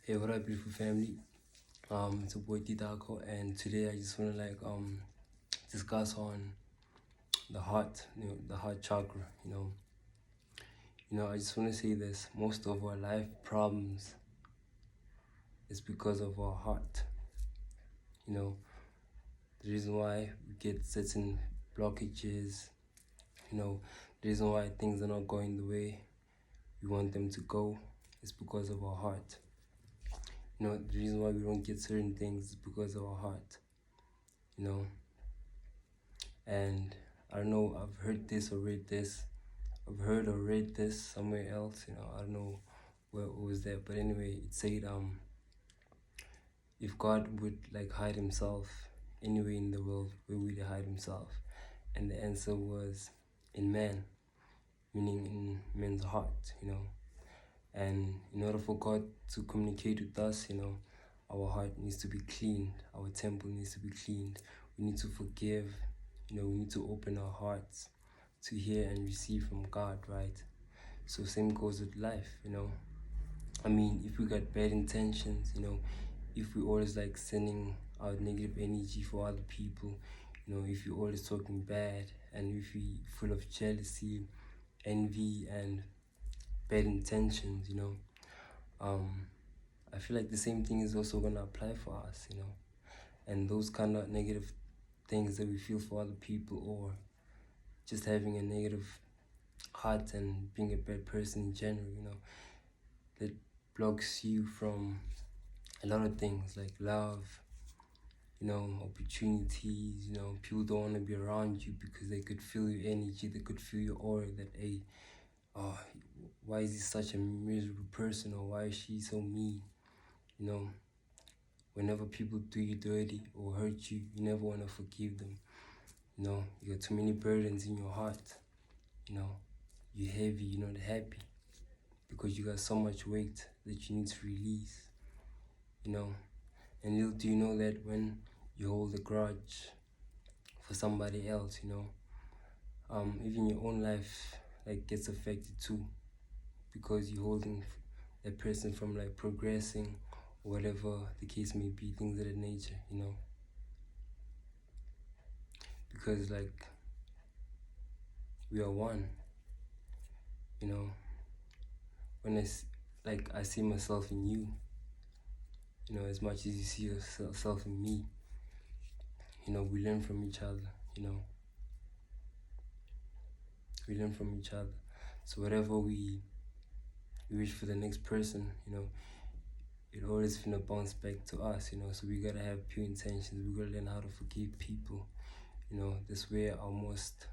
Hey, what up, beautiful family? It's your boy Titako, and today I just wanna discuss on the heart, the heart chakra. I just wanna say this: most of our life problems is because of our heart. You know, the reason why we get certain blockages. The reason why things are not going the way we want them to go is because of our heart. The reason why we don't get certain things is because of our heart. You know, and I don't know, I've heard this or read this. I've heard or read this somewhere else, I don't know where it was there. But anyway, it said if God would like hide himself anywhere in the world, where would he hide himself? And the answer was in man, meaning in man's heart. And in order for God to communicate with us, our heart needs to be cleaned, our temple needs to be cleaned. We need to forgive, we need to open our hearts to hear and receive from God, right? So same goes with life. I mean, if we got bad intentions, if we always like sending out negative energy for other people, if you're always talking bad, and if we full of jealousy, envy, and bad intentions, I feel like the same thing is also gonna apply for us, and those kind of negative things that we feel for other people, or just having a negative heart and being a bad person in general, that blocks you from a lot of things like love, opportunities. People don't want to be around you because they could feel your energy, they could feel your aura that, hey, oh, why is he such a miserable person, or why is she so mean? Whenever people do you dirty or hurt you, you never want to forgive them. You got too many burdens in your heart. You're heavy, you're not happy because you got so much weight that you need to release. And little do you know that when you hold a grudge for somebody else, even your own life like gets affected too, because you're holding that person from like progressing, or whatever the case may be, things of that nature, because like we are one. When I see myself in you, as much as you see yourself in me, we learn from each other. We learn from each other. So whatever we wish for the next person, it always finna bounce back to us. So we gotta have pure intentions. We gotta learn how to forgive people. That's where our most,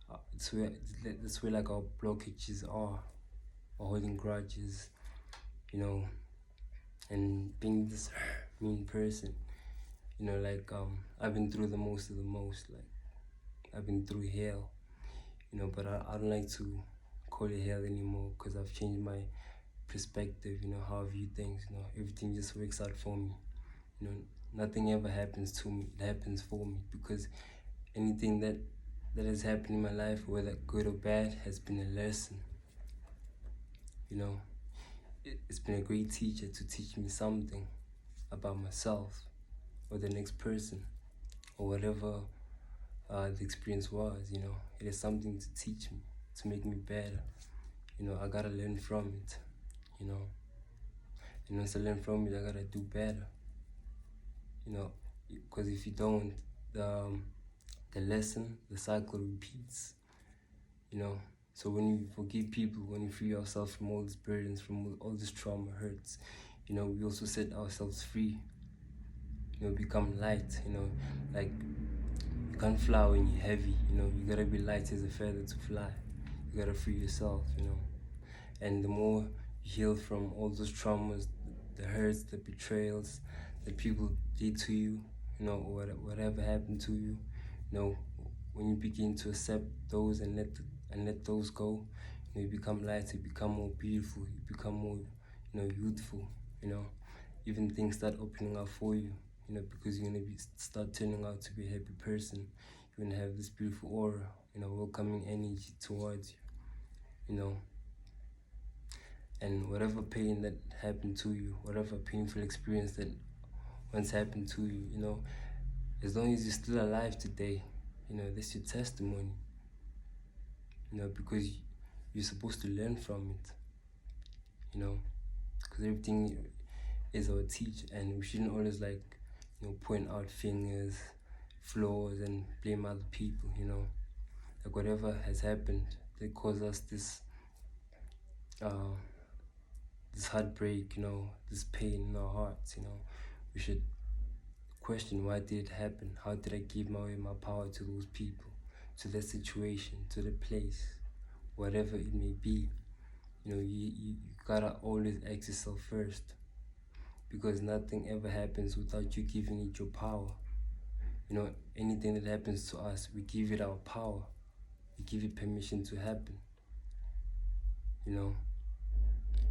that's where like our blockages are, or holding grudges, and being this mean person. I've been through the most of the most. Like I've been through hell, but I don't like to call it hell anymore, because I've changed my perspective, how I view things. Everything just works out for me. Nothing ever happens to me, it happens for me, because anything that has happened in my life, whether good or bad, has been a lesson. It's been a great teacher to teach me something about myself, or the next person, or whatever the experience was. It is something to teach me, to make me better. I gotta learn from it. And once I learn from it, I gotta do better. Because if you don't, the lesson, the cycle repeats. So when you forgive people, when you free yourself from all these burdens, from all this trauma, hurts, we also set ourselves free. Become light. Like you can't fly when you're heavy. You gotta be light as a feather to fly. You gotta free yourself. And the more you heal from all those traumas, the hurts, the betrayals that people did to you, or whatever happened to you, when you begin to accept those and let those go, you become lighter, you become more beautiful, you become more, youthful. Even things start opening up for you, because you're gonna start turning out to be a happy person. You're gonna have this beautiful aura, welcoming energy towards you. And whatever pain that happened to you, whatever painful experience that once happened to you, you know, as long as you're still alive today, you know, that's your testimony. You know, because you're supposed to learn from it. You know, because everything is our teacher, and we shouldn't always point out fingers, flaws, and blame other people. You know, like whatever has happened that caused us this heartbreak, you know, this pain in our hearts, you know, we should question, why did it happen? How did I give away my power to those people, to that situation, to the place, whatever it may be? You know, you gotta always ask yourself first, because nothing ever happens without you giving it your power. You know, anything that happens to us, we give it our power. We give it permission to happen. You know,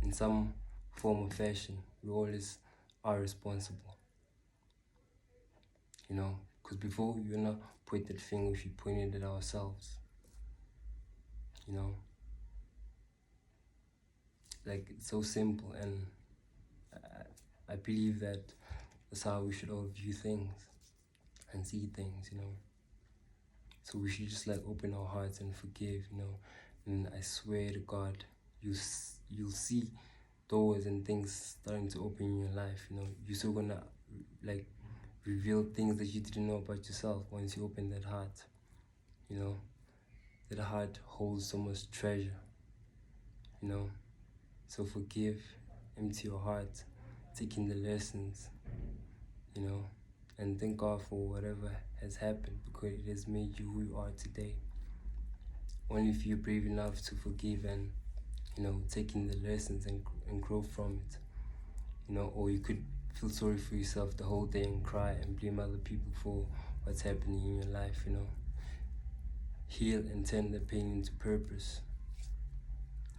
in some form or fashion, we always are responsible. You know, because before you're not point that finger, if you pointed at ourselves. You know, like it's so simple, and I believe that that's how we should all view things and see things, you know. So we should just open our hearts and forgive, you know. And I swear to God, you'll see doors and things starting to open in your life, you know. You're still gonna reveal things that you didn't know about yourself once you open that heart. You know, that heart holds so much treasure, you know. So forgive, empty your heart, take in the lessons, you know, and thank God for whatever has happened, because it has made you who you are today. Only if you're brave enough to forgive and, you know, take in the lessons and grow from it, you know. Or you could feel sorry for yourself the whole day and cry and blame other people for what's happening in your life, you know. Heal and turn the pain into purpose,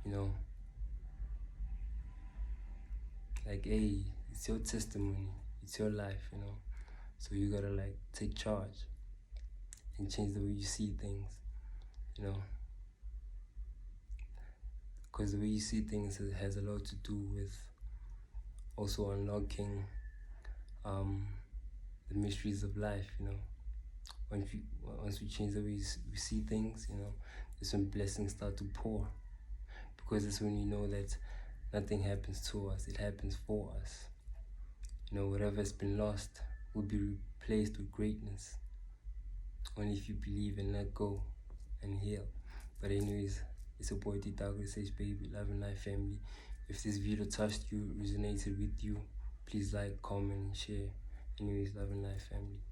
you know. Like, hey, it's your testimony, it's your life, you know. So you gotta take charge and change the way you see things, you know. Because the way you see things has a lot to do with also unlocking the mysteries of life, you know. Once we change the way we see things, you know, that's when blessings start to pour. Because that's when you know that nothing happens to us, it happens for us. You know, whatever has been lost will be replaced with greatness. Only if you believe and let go and heal. But anyways, it's your boy D Douglas H Baby, Love and Life family. If this video touched you, resonated with you, please like, comment, and share. Anyways, Love and Life family.